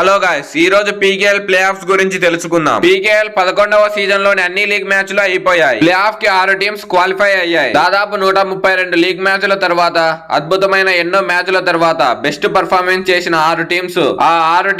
Hello guys, ఈ రోజు PKL play offs గురించి తెలుసుకుందాం. పీకేఎల్ 11వ సీజన్ లోని అన్ని లీగ్ మ్యాచ్లు అయిపోయాయి. ప్లే ఆఫ్ కి 6 టీమ్స్ క్వాలిఫై అయ్యాయి. దాదాపు 132 లీగ్ మ్యాచ్ల తర్వాత, అద్భుతమైన ఎన్నో మ్యాచ్ల తర్వాత బెస్ట్ పర్ఫార్మెన్స్ చేసిన 6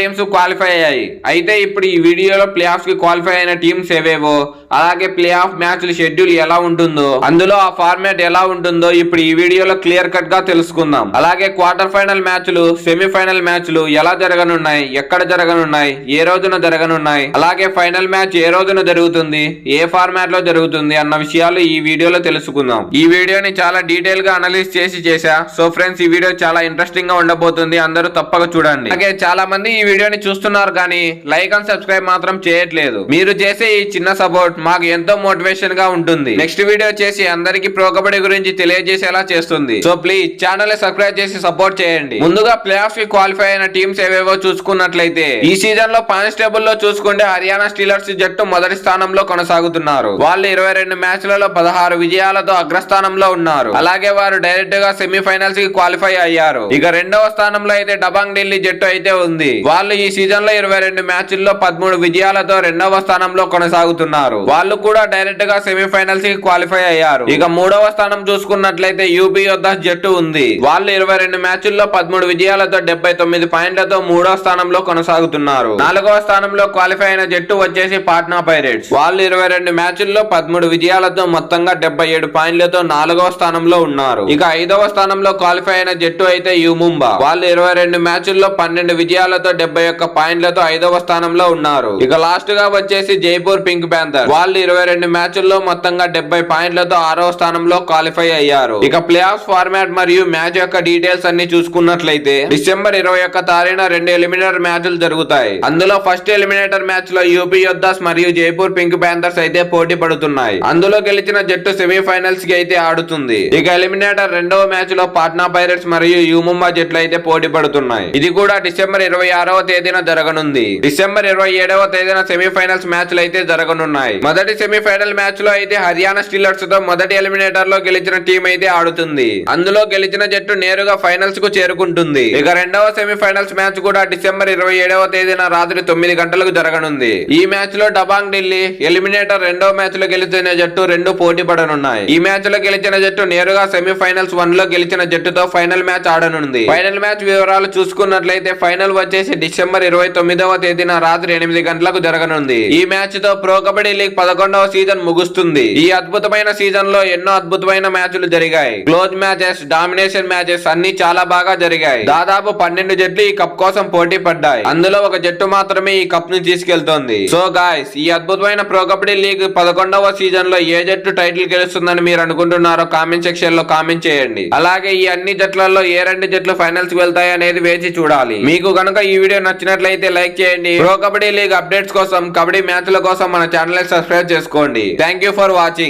టీమ్స్ క్వాలిఫై అయ్యాయి. అయితే ఇప్పుడు ఈ వీడియోలో ప్లే ఆఫ్ కి క్వాలిఫై అయిన టీమ్స్ ఏవేవో, అలాగే ప్లే ఆఫ్ మ్యాచ్ల షెడ్యూల్ ఎలా ఉంటుందో, అందులో ఆ ఫార్మాట్ ఎలా ఉంటుందో ఇప్పుడు ఈ వీడియోలో క్లియర్ కట్ గా తెలుసుకుందాం. అలాగే క్వార్టర్ ఫైనల్ మ్యాచ్లు, సెమీఫైనల్ మ్యాచ్లు ఎలా జరగనున్నాయి, ఎక్కడ జరగనున్నాయి, ఏ రోజున జరగనున్నాయి, అలాగే ఫైనల్ మ్యాచ్ ఏ రోజున జరుగుతుంది, ఏ ఫార్మాట్ లో జరుగుతుంది అన్న విషయాలు ఈ వీడియోలో తెలుసుకుందాం. ఈ వీడియోని చాలా డీటెయిల్ గా అనలైజ్ చేశా. సో ఫ్రెండ్స్, ఈ వీడియో చాలా ఇంట్రెస్టింగ్ గా ఉండబోతుంది. అందరూ తప్పక చూడండి. అలాగే చాలా మంది ఈ వీడియోని చూస్తున్నారు కానీ లైక్ అండ్ సబ్స్క్రైబ్ మాత్రం చేయట్లేదు. మీరు చేసే ఈ చిన్న సపోర్ట్ మాకు ఎంతో మోటివేషన్ గా ఉంటుంది. నెక్స్ట్ వీడియో చేసి అందరికి ప్రో కబడ్డీ గురించి తెలియజేసేలా చేస్తుంది. సో ప్లీజ్ ఛానల్ సబ్స్క్రైబ్ చేసి సపోర్ట్ చేయండి. ముందుగా ప్లే ఆఫ్ కి క్వాలిఫై అయిన టీమ్స్ ఏవేవో చూసుకున్నట్లయితే, ఈ సీజన్ లో పాయింట్స్ టేబుల్ లో చూసుకుంటే హర్యానా స్టీలర్స్ జట్టు మొదటి స్థానంలో కొనసాగుతున్నారు. వాళ్ళు 22 మ్యాచ్లలో 16 విజయాలతో అగ్రస్థానంలో ఉన్నారు. అలాగే వారు డైరెక్ట్ గా సెమీఫైనల్స్ కి క్వాలిఫై అయ్యారు. ఇక రెండవ స్థానంలో అయితే డబాంగ్ ఢిల్లీ జట్టు అయితే ఉంది. వాళ్ళు ఈ సీజన్ లో 22 మ్యాచ్ల్లో 13 విజయాలతో రెండవ స్థానంలో కొనసాగుతున్నారు. వాళ్ళు కూడా డైరెక్ట్ గా సెమీఫైనల్స్ కి క్వాలిఫై అయ్యారు. ఇక మూడవ స్థానం చూసుకున్నట్లయితే యూపీ యోద్ధాస్ జట్టు ఉంది. వాళ్ళు 22 మ్యాచ్ల్లో 13 విజయాలతో 79 పాయింట్లతో మూడవ స్థానంలో కొనసాగుతున్నారు. నాలుగవ స్థానంలో క్వాలిఫై అయిన జట్టు వచ్చేసి పాట్నా పైరేట్స్. వాళ్ళు 22 మ్యాచ్ల్లో 13 విజయాలతో మొత్తంగా 77 పాయింట్లతో నాలుగవ స్థానంలో ఉన్నారు. ఇక ఐదవ స్థానంలో క్వాలిఫై అయిన జట్టు అయితే యు ముంబా. వాళ్ళు 22 మ్యాచ్ల్లో 12 విజయాలతో 71 పాయింట్లతో ఐదవ స్థానంలో ఉన్నారు. ఇక లాస్ట్ గా వచ్చేసి జైపూర్ పింక్ ప్యాంథర్. వాళ్ళు 22 మ్యాచ్ల్లో మొత్తంగా 70 పాయింట్లతో ఆరవ స్థానంలో క్వాలిఫై అయ్యారు. ఇక ప్లే ఆఫ్ ఫార్మాట్ మరియు మ్యాచ్ యొక్క డీటెయిల్స్ అన్ని చూసుకున్నట్లయితే, డిసెంబర్ 21 తారీఖున 2 ఎలిమినేటర్ మ్యాచ్లు జరుగుతాయి. అందులో ఫస్ట్ ఎలిమినేటర్ మ్యాచ్ లో యూపీ యోద్ధాస్ మరియు జైపూర్ పింక్ ప్యాంథర్స్ అయితే పోటీ పడుతున్నాయి. అందులో గెలిచిన జట్టు సెమీఫైనల్స్ కి అయితే ఆడుతుంది. ఇక ఎలిమినేటర్ రెండవ మ్యాచ్ లో పాట్నా పైరేట్స్ మరియు యు ముంబా జట్లు అయితే పోటీ పడుతున్నాయి. ఇది కూడా డిసెంబర్ 26వ తేదీన జరగనుంది. డిసెంబర్ 27వ తేదీన సెమీఫైనల్స్ మ్యాచ్లు అయితే జరగనున్నాయి. మొదటి సెమీఫైనల్ మ్యాచ్ లో అయితే హర్యానా స్టీలర్స్ తో మొదటి ఎలిమినేటర్ లో గెలిచిన టీం అయితే ఆడుతుంది. అందులో గెలిచిన జట్టు నేరుగా ఫైనల్స్ కు చేరుకుంటుంది. ఇక రెండవ సెమీఫైనల్స్ మ్యాచ్ కూడా డిసెంబర్ 27వ తేదీన రాత్రి 9 గంటలకు జరగనుంది. ఈ మ్యాచ్ లో డబాంగ్ ఢిల్లీ ఎలిమినేటర్ రెండవ మ్యాచ్ లో గెలిచిన జట్టు రెండు పోటీ పడనున్నాయి. ఈ మ్యాచ్ లో గెలిచిన జట్టు నేరుగా సెమీఫైనల్స్ 1 లో గెలిచిన జట్టుతో ఫైనల్ మ్యాచ్ ఆడనుంది. ఫైనల్ మ్యాచ్ వివరాలు చూసుకున్నట్లయితే, ఫైనల్ వచ్చేసి డిసెంబర్ 29వ తేదీన రాత్రి 8 గంటలకు జరగనుంది. ఈ మ్యాచ్ తో ప్రో కబడ్డీ లీగ్ 11వ సీజన్ ముగుస్తుంది. ఈ అద్భుతమైన సీజన్ లో ఎన్నో అద్భుతమైన మ్యాచ్లు జరిగాయి. క్లోజ్ మ్యాచెస్, డామినేషన్ మ్యాచెస్ అన్ని చాలా బాగా జరిగాయి. దాదాపు 12 జట్లు ఈ కప్ కోసం పోటీ పడ్డాయి. అందులో ఒక జట్టు మాత్రమే ఈ కప్ ను తీసుకెళ్తోంది. సో గాయ్స్, ఈ అద్భుతమైన ప్రో కబడ్డీ లీగ్ 11వ సీజన్ లో ఏ జట్టు టైటిల్ గెలుస్తుందని మీరు అనుకుంటున్నారో కామెంట్ సెక్షన్ లో కామెంట్ చేయండి. అలాగే ఈ అన్ని జట్లలో ఏ 2 జట్లు ఫైనల్స్ కి వెళ్తాయి అనేది వేచి చూడాలి. మీకు గనుక ఈ వీడియో నచ్చినట్లయితే లైక్ చేయండి. ప్రో కబడ్డీ లీగ్ అప్డేట్స్ కోసం, కబడ్డీ మ్యాచ్ల కోసం మన ఛానల్ సబ్స్క్రైబ్ చేసుకోండి. Thank you for watching.